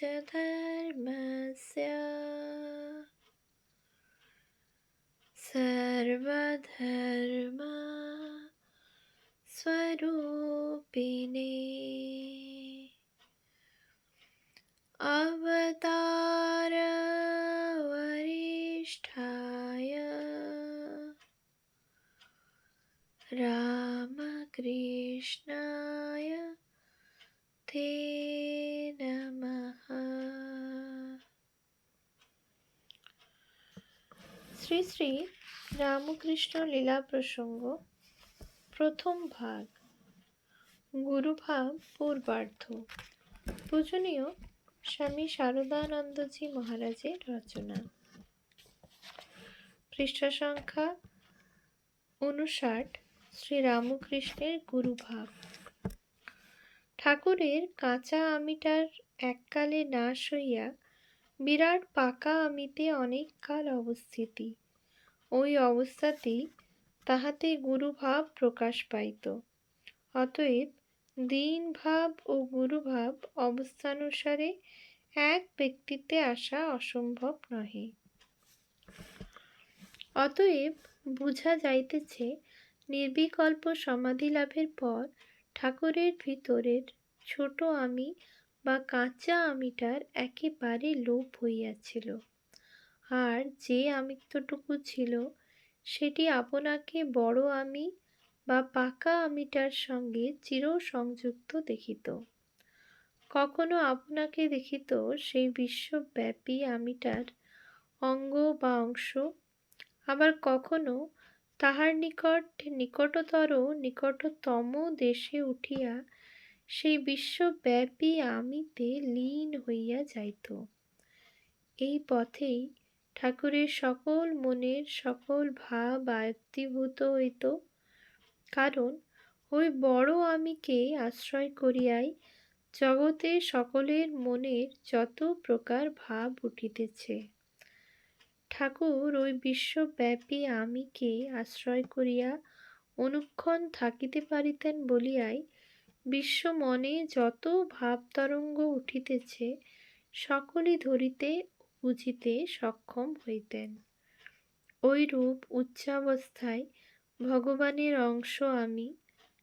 च धर्मस्य सर्वधर्म स्वरूपिणे अवतार वरिष्ठाय रामकृष्णाय ते नमः। শ্রী শ্রী রামকৃষ্ণ লীলা প্রসঙ্গ প্রথম ভাগ, গুরুভাব পূর্বার্ধ। পূজনীয় স্বামী শারদানন্দজি মহারাজের রচনা। পৃষ্ঠা সংখ্যা 59। শ্রী রামকৃষ্ণের গুরুভাব। ঠাকুরের কাঁচা আমিটার এককালে নাশ হইয়া বিরাট পাকা আমিতে অনেক কাল অবস্থিতি, ওই অবস্থাতেই তাহাতে গুরুভাব প্রকাশ পাইত। অতএব দীন ভাব ও গুরুভাব অবস্থানুসারে এক ব্যক্তিতে আসা অসম্ভব নহে। অতএব বুঝা যাইতেছে, নির্বিকল্প সমাধি লাভের পর ঠাকুরের ভিতরের ছোট আমি বা কাঁচা আমিটার একেবারে লোপ হইয়াছিল, আর যে আমিত্বটুকু ছিল সেটি আপনাকে বড় আমি বা পাকা আমিটার সঙ্গে চির সংযুক্ত দেখিত। কখনো আপনাকে দেখিত সেই বিশ্বব্যাপী আমিটার অঙ্গ বা অংশ, আবার কখনো তাহার নিকটতর নিকটতম দেশে উঠিয়া সেই বিশ্বব্যাপী আমিতে লীন হইয়া যাইত। এই পথেই ঠাকুরের সকল মনের সকল ভাব আয়ত্তীভূত হইত, কারণ ওই বড় আমিকে আশ্রয় করিয়াই জগতে সকলের মনের যত প্রকার ভাব উঠিতেছে। ঠাকুর ওই বিশ্বব্যাপী আমিকে আশ্রয় করিয়া অনুক্ষণ থাকিতে পারিতেন বলিয়াই বিশ্ব মনে যত ভাবতরঙ্গ উঠিতেছে সকলই ধরিতে ও বুঝিতে সক্ষম হইতেন। ঐরূপ উচ্চাবস্থায় ভগবানের অংশ আমি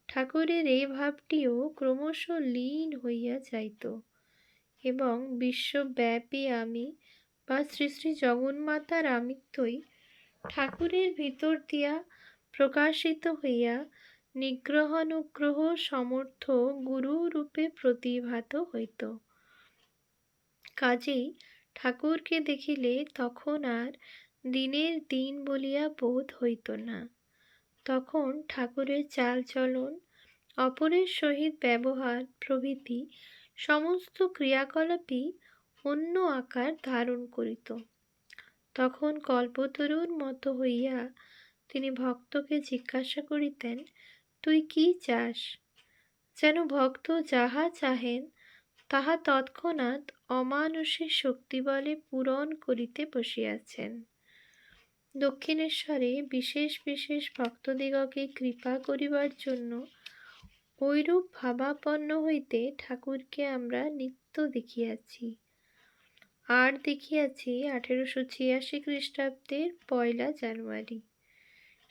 ঠাকুরের এই ভাবটিও ক্রমশ লীন হইয়া যাইত, এবং বিশ্বব্যাপী আমি বা শ্রী শ্রী জগন্মাতার আমিত্বই ঠাকুরের ভিতর দিয়া প্রকাশিত হইয়া নিগ্রহানুগ্রহ সমর্থ গুরুরূপে প্রতিভাত হইত। কাজেই ঠাকুরকে দেখিলে তখন আর দিনের দিন বলিয়া বোধ হইত না। তখন ঠাকুরের চালচলন, অপরের সহিত ব্যবহার প্রভৃতি সমস্ত ক্রিয়াকলাপই অন্য আকার ধারণ করিত। তখন কল্পতরুর মতো হইয়া তিনি ভক্তকে জিজ্ঞাসা করিতেন, তুই কি চাস? যেন ভক্ত যাহা চাহেন তাহা তৎক্ষণাৎ অমানুষের শক্তিবলে পূরণ করিতে বসিয়াছেন। দক্ষিণেশ্বরে বিশেষ বিশেষ ভক্তদিগকে কৃপা করিবার জন্য ঐরূপ ভাবাপন্ন হইতে ঠাকুরকে আমরা নিত্য দেখিয়াছি। আর দেখিয়াছি 1886 খ্রিস্টাব্দের 1 জানুয়ারি।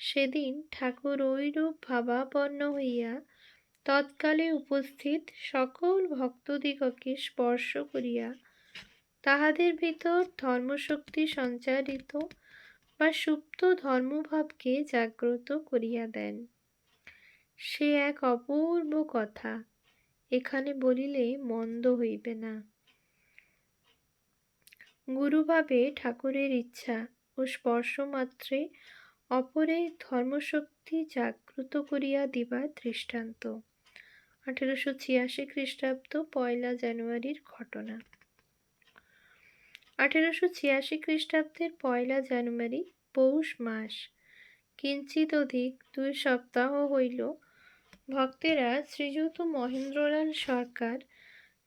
সেদিন ঠাকুর ঐরূপ ভাবাপন্ন হইয়া তৎকালে উপস্থিত সকল ভক্তদিগকে স্পর্শ করিয়া তাহাদের ভিতর ধর্মশক্তি সঞ্চারিত বা সুপ্ত ধর্মভাবকে জাগ্রত করিয়া দেন। সে এক অপূর্ব কথা, এখানে বলিলে মন্দ হইবে না। গুরুভাবে ঠাকুরের ইচ্ছা ও স্পর্শ মাত্রে অপরের ধর্মশক্তি জাগ্রত করিয়া দিবার দৃষ্টান্ত। 1886 খ্রিস্টাব্দ 1 জানুয়ারির ঘটনা। 1886 খ্রিস্টাব্দের 1 জানুয়ারি পৌষ মাস, কিঞ্চিত অধিক 2 সপ্তাহ হইল ভক্তেরা শ্রীযুত মহেন্দ্রলাল সরকার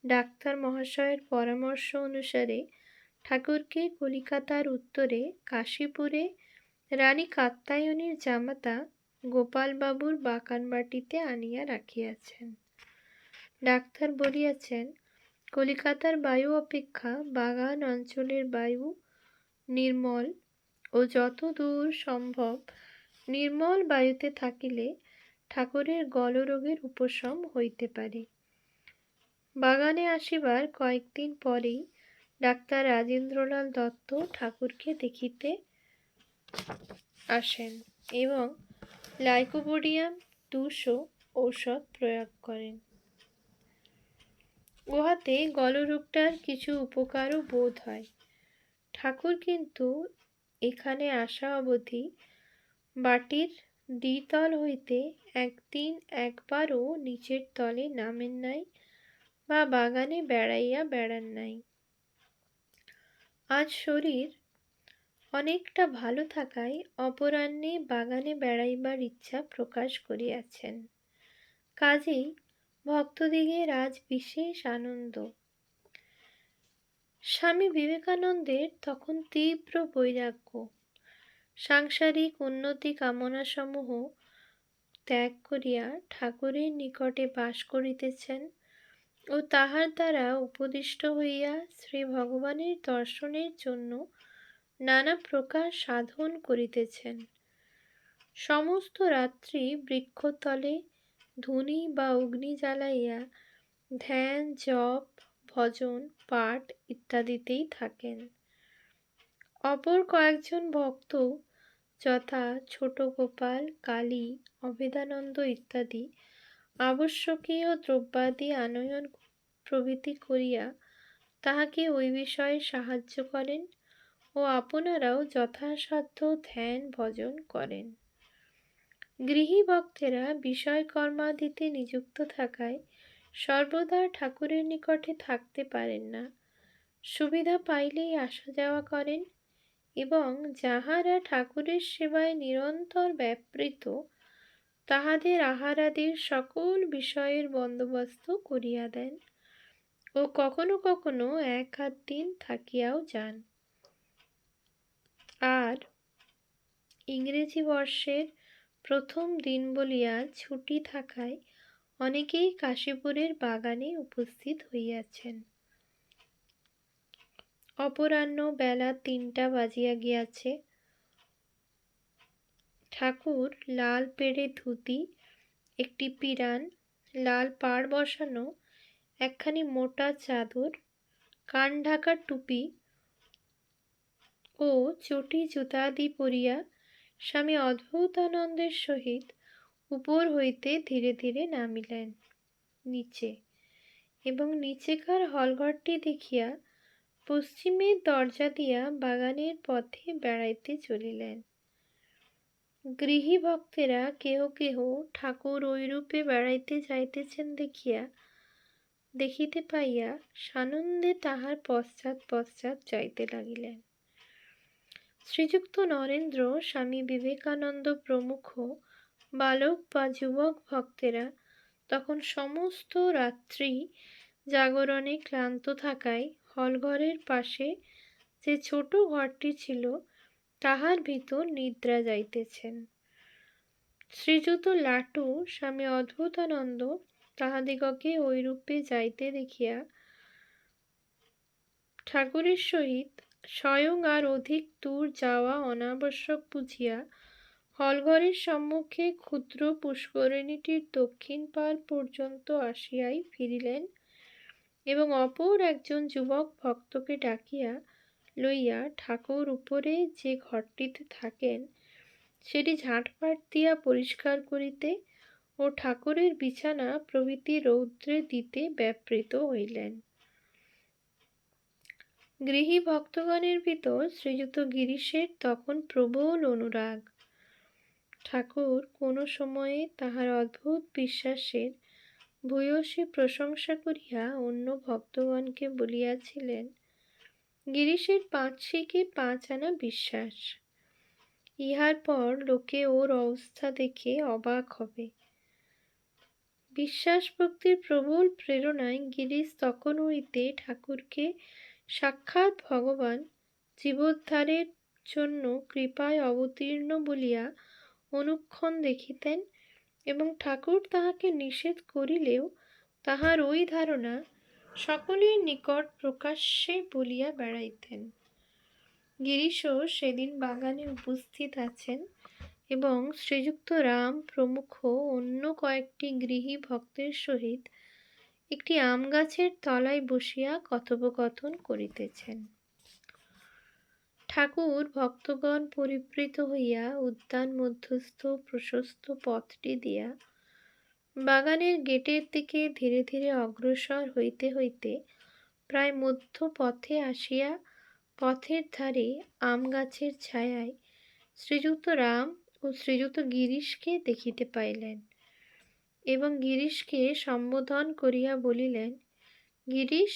ডাক্তার মহাশয়ের পরামর্শ অনুসারে ঠাকুরকে কলিকাতার উত্তরে কাশীপুরে রানী কাত্যায়নীর জামাতা গোপালবাবুর বাগানবাটিতে আনিয়া রাখিয়াছেন। ডাক্তার বলিয়াছেন, কলিকাতার বায়ু অপেক্ষা বাগান অঞ্চলের বায়ু নির্মল ও যত দূর সম্ভব নির্মল বায়ুতে থাকিলে ঠাকুরের গলরোগের উপশম হইতে পারে। বাগানে আসিবার কয়েকদিন পরেই ডাক্তার রাজেন্দ্রলাল দত্ত ঠাকুরকে দেখিতে আসেন এবং লাইকোপোডিয়াম 200 ঔষধ প্রয়োগ করেন। উহাতে গলরোগটার কিছু উপকারও বোধ হয়। ঠাকুর কিন্তু এখানে আসা অবধি বাটির দ্বিতল হইতে একদিন একবারও নিচের তলে নামেন নাই বা বাগানে বেড়াইয়া বেড়ান নাই। আজ শরীর অনেকটা ভালো থাকায় অপরাহ্নে বাগানে বেড়াইবার ইচ্ছা প্রকাশ করিয়াছেন। কাজেই ভক্তদিগের আজ বিশেষ আনন্দ। স্বামী বিবেকানন্দের তখন তীব্র বৈরাগ্য। সাংসারিক উন্নতি কামনাসমূহ ত্যাগ করিয়া ঠাকুরের নিকটে বাস করিতেছেন ও তাহার দ্বারা উপদিষ্ট হইয়া শ্রী ভগবানের দর্শনের জন্য নানা প্রকার সাধন করিতেছেন। সমস্ত রাত্রি বৃক্ষতলে ধূনি বা অগ্নি জ্বালাইয়া ধ্যান, জপ, ভজন, পাঠ ইত্যাদিতেই থাকেন। অপর কয়েকজন ভক্ত যথা ছোট গোপাল, কালী, অভেদানন্দ ইত্যাদি আবশ্যকীয় দ্রব্যাদি আনয়ন প্রভৃতি করিয়া তাহাকে ওই বিষয়ে সাহায্য করেন ও আপনারাও যথাসাধ্য ধ্যান ভজন করেন। গৃহী ভক্তেরা বিষয় কর্মাদিতে নিযুক্ত থাকায় সর্বদা ঠাকুরের নিকটে থাকতে পারেন না। সুবিধা পাইলেই আসা যাওয়া করেন এবং যাহারা ঠাকুরের সেবায় নিরন্তর ব্যাপৃত তাহাদের আহারাদির সকল বিষয়ের বন্দোবস্ত করিয়া দেন ও কখনো কখনো 1-8 দিন থাকিয়াও যান। আর ইংরেজি বর্ষের প্রথম দিন বলিয়া ছুটি থাকায় অনেকেই কাশীপুরের বাগানে উপস্থিত হইয়াছেন। অপরাহ্ন বেলা 3টা বাজিয়া গিয়াছে। ঠাকুর লাল পেড়ে ধুতি, একটি পিরান, লাল পাড় বসানো একখানি মোটা চাদর, কান ঢাকা টুপি ও চটি জুতাদি পরিয়া স্বামী অদ্ভুতানন্দের সহিত উপর হইতে ধীরে ধীরে নামিলেন নিচে এবং নিচেকার হলঘরটি দেখিয়া পশ্চিমের দরজা দিয়া বাগানের পথে বেড়াইতে চলিলেন। গৃহী ভক্তেরা কেহ কেহ ঠাকুর ঐরূপে বেড়াইতে যাইতেছেন দেখিতে পাইয়া সানন্দে তাহার পশ্চাৎ পশ্চাৎ যাইতে লাগিলেন। শ্রীযুক্ত নরেন্দ্র, স্বামী বিবেকানন্দ প্রমুখ বালক বা যুবক ভক্তেরা তখন সমস্ত রাত্রি জাগরণে ক্লান্ত থাকায় হলঘরের পাশে যে ছোট ঘরটি ছিল তাহার ভিতর নিদ্রা যাইতেছেন। শ্রীযুত লাটু, স্বামী অদ্ভুতানন্দ তাহাদিগকে ঐরূপে যাইতে দেখিয়া ঠাকুরের সহিত স্বয়ং আর অধিক দূর যাওয়া অনাবশ্যক বুঝিয়া হলঘরের সম্মুখে ক্ষুদ্র পুষ্করিণীটির দক্ষিণ পার পর্যন্ত আসিয়াই ফিরিলেন এবং অপর একজন যুবক ভক্তকে ডাকিয়া লইয়া ঠাকুর উপরে যে ঘরটিতে থাকেন সেটি ঝাঁটপাট দিয়া পরিষ্কার করিতে ও ঠাকুরের বিছানা প্রভৃতি রৌদ্রে দিতে ব্যাপৃত হইলেন। গৃহী ভক্তগণের ভিতর শ্রীযুত গিরিশের তখন প্রবল অনুরাগ। ঠাকুর কোনো সময়ে তাহার অদ্ভুত বিশ্বাসের ভূয়সী প্রশংসা করিয়া অন্য ভক্তগণকে বলিয়াছিলেন, গিরিশের 5 শিকে 5 আনা বিশ্বাস। ইহার পর লোকে ওর অবস্থা দেখে অবাক হবে। বিশ্বাস ভক্তির প্রবল প্রেরণায় গিরিশ তখন হইতে ঠাকুরকে সাক্ষাৎ ভগবান জীবোদ্ধারের জন্য কৃপায় অবতীর্ণ বলিয়া অনুক্ষণ দেখিতেন এবং ঠাকুর তাহাকে নিষেধ করিলেও তাহার ওই ধারণা সকলের নিকট প্রকাশ্যে বলিয়া বেড়াইতেন। গিরিশও সেদিন বাগানে উপস্থিত আছেন এবং শ্রীযুক্ত রাম প্রমুখ অন্য কয়েকটি গৃহী ভক্তের সহিত একটি আম গাছের তলায় বসিয়া কথোপকথন করিতেছেন। ঠাকুর ভক্তগণ পরিবৃত হইয়া উদ্যান মধ্যস্থ প্রশস্ত পথটি দিয়া বাগানের গেটের দিকে ধীরে ধীরে অগ্রসর হইতে হইতে প্রায় মধ্য পথে আসিয়া পথের ধারে আম গাছের ছায়ায় শ্রীযুক্ত রাম ও শ্রীযুক্ত গিরিশকে দেখিতে পাইলেন এবং গিরিশকে সম্বোধন করিয়া বলিলেন, গিরিশ,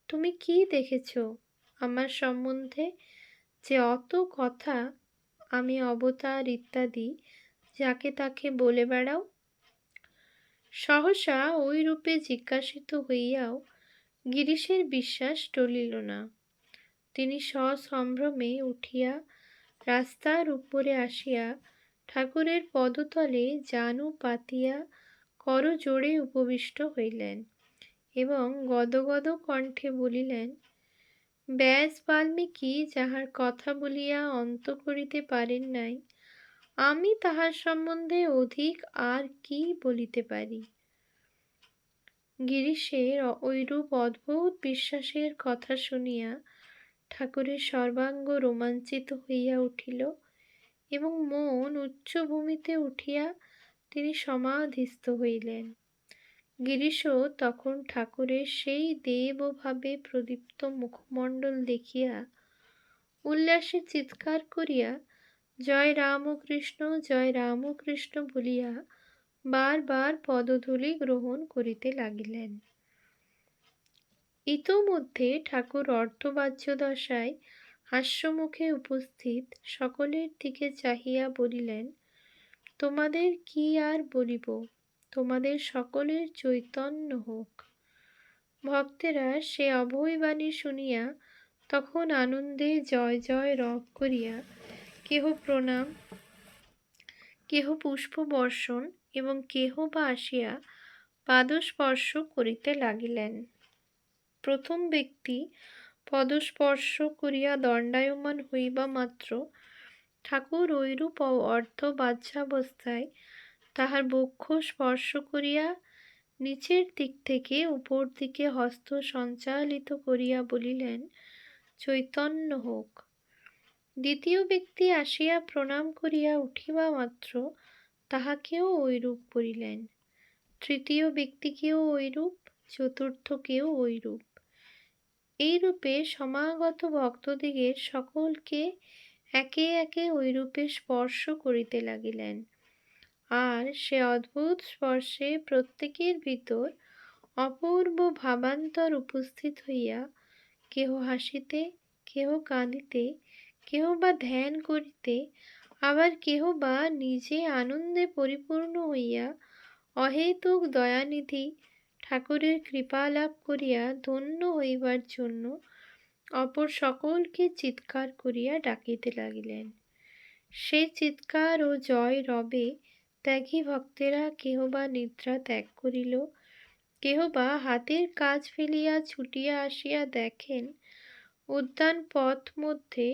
তুমি কি দেখেছ? আমার সম্বন্ধে যে অত কথা আমি অবতার ইত্যাদি যাকে তাকে বলে বেড়াও। সহসা ওই রূপে জিজ্ঞাসিত হইয়াও গিরিশের বিশ্বাস টলিল না। তিনি সসম্ভ্রমে উঠিয়া রাস্তার উপরে আসিয়া ঠাকুরের পদতলে জানু পাতিয়া করজোড়ে উপবিষ্ট হইলেন এবং গদগদ কণ্ঠে বলিলেন, ব্যাস বাল্মীকি যাহার কথা বলিয়া অন্ত করিতে পারেন নাই, আমি তাহার সম্বন্ধে অধিক আর কি বলিতে পারি। গিরিশের ঐরূপ অদ্ভুত বিশ্বাসের কথা শুনিয়া ঠাকুরের সর্বাঙ্গ রোমাঞ্চিত হইয়া উঠিল এবং মন উচ্চভূমিতে উঠিয়া তিনি সমাধিস্থ হইলেন। গিরিশও তখন ঠাকুরের সেই দেবভাবে প্রদীপ্ত মুখমণ্ডল দেখিয়া উল্লাসে চিৎকার করিয়া জয় রামকৃষ্ণ জয় রামকৃষ্ণ বলিয়া বারবার পদধূলি গ্রহণ করিতে লাগিলেন। ইতোমধ্যে ঠাকুর অর্ধবাহ্য দশায় হাস্যমুখে উপস্থিত সকলের দিকে চাহিয়া বলিলেন, তোমাদের কি আর বলিব, তোমাদের সকলের চৈতন্য হোক। ভক্তেরা সে অভয়বাণী শুনিয়া তখন আনন্দে জয় জয় রব করিয়া কেহ প্রণাম, কেহ পুষ্প বর্ষণ এবং কেহ বা আসিয়া পাদস্পর্শ করিতে লাগিলেন। প্রথম ব্যক্তি পদস্পর্শ করিয়া দণ্ডায়মান হইবা মাত্র ঠাকুর ঐরূপ অর্ধবাহ্যাবস্থায় তাহার বক্ষ স্পর্শ করিয়া নিচের দিক থেকে উপর দিকে হস্ত সঞ্চালিত করিয়া বলিলেন, চৈতন্য হোক। দ্বিতীয় ব্যক্তি আসিয়া প্রণাম করিয়া উঠিবা মাত্র তাহাকেও ঐরূপ করিলেন। তৃতীয় ব্যক্তিকেও ঐরূপ, চতুর্থকেও ঐরূপ। এইরূপে সমাগত ভক্তদিগের সকলকে একে একে ঐরূপে স্পর্শ করিতে লাগিলেন। আর সে অদ্ভুত স্পর্শে প্রত্যেকের ভিতর অপূর্ব ভাবান্তর উপস্থিত হইয়া কেহ হাসিতে, কেহ কাঁদিতে, কেহ বা ধ্যান করিতে, আবার কেহ বা নিজে আনন্দে পরিপূর্ণ হইয়া অহেতুক দয়ানিধি ঠাকুরের কৃপা লাভ করিয়া ধন্য হইবার জন্য অপর সকলকে চিৎকার করিয়া ডাকিতে লাগিলেন। সেই চিৎকার ও জয় রবে ত্যাগী ভক্তেরা কেহ বা নিদ্রা ত্যাগ করিল, কেহ বা হাতের কাজ ফেলিয়া ছুটিয়া আসিয়া দেখেন উদ্যান পথ মধ্যে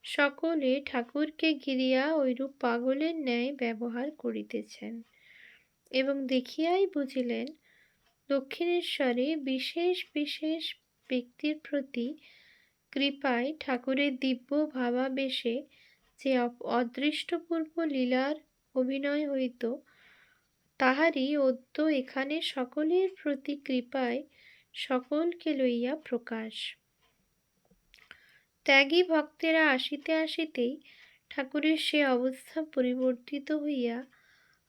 সকলে ঠাকুরকে ঘিরিয়া ঐরূপ পাগলের ন্যায় ব্যবহার করিতেছেন এবং দেখিয়াই বুঝিলেন দক্ষিণেশ্বরে বিশেষ বিশেষ ব্যক্তির প্রতি কৃপায় ঠাকুরের দিব্য ভাবাবেশে যে অদৃষ্টপূর্ব লীলার অভিনয় হইত তাহারই অদ্য এখানে সকলের প্রতি কৃপায় সকলকে লইয়া প্রকাশ। ত্যাগী ভক্তেরা আসিতে আসিতেই ঠাকুরের সে অবস্থা পরিবর্তিত হইয়া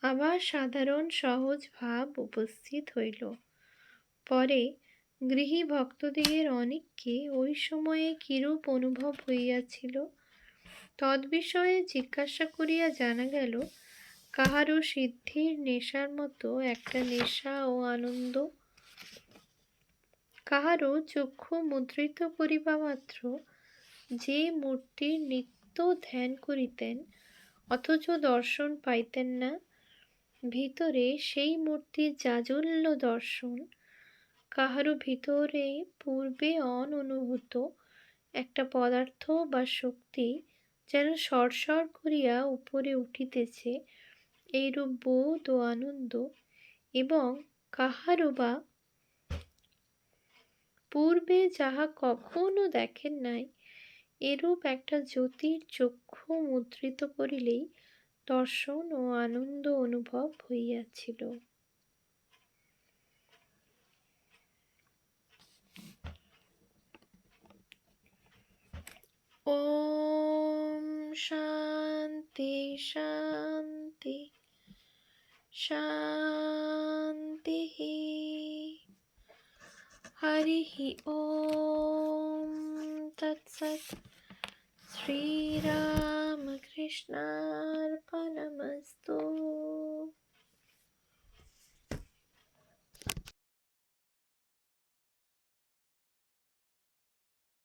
আবার সাধারণ সহজ ভাব উপস্থিত হইল। পরে গৃহী ভক্তদিগের অনেককে ওই সময়ে কিরূপ অনুভব হইয়াছিল তদ্বিষয়ে জিজ্ঞাসা করিয়া জানা গেল, কাহারও সিদ্ধির নেশার মতো একটা নেশা ও আনন্দ, কাহারও চক্ষু মুদ্রিত করিবা মাত্র যে মূর্তির নিত্য ধ্যান করিতেন অথচ দর্শন পাইতেন না, ভিতরে সেই মূর্তির জাজ্বল্য দর্শন, কাহারও ভিতরে পূর্বে অননুভূত একটা পদার্থ বা শক্তি যেন সরসর করিয়া উপরে উঠিতেছে, এইরূপ বোধ ও আনন্দ, এবং কাহারও বা পূর্বে যাহা কখনো দেখেন নাই এরূপ একটা জ্যোতির চক্ষু মুদ্রিত করিলেই দর্শন ও আনন্দ অনুভব হইয়াছিল। ওম শান্তি শান্তি শান্তি। হরিঃ ওম তৎসৎ। শ্রীরামকৃষ্ণার্পণমস্তু।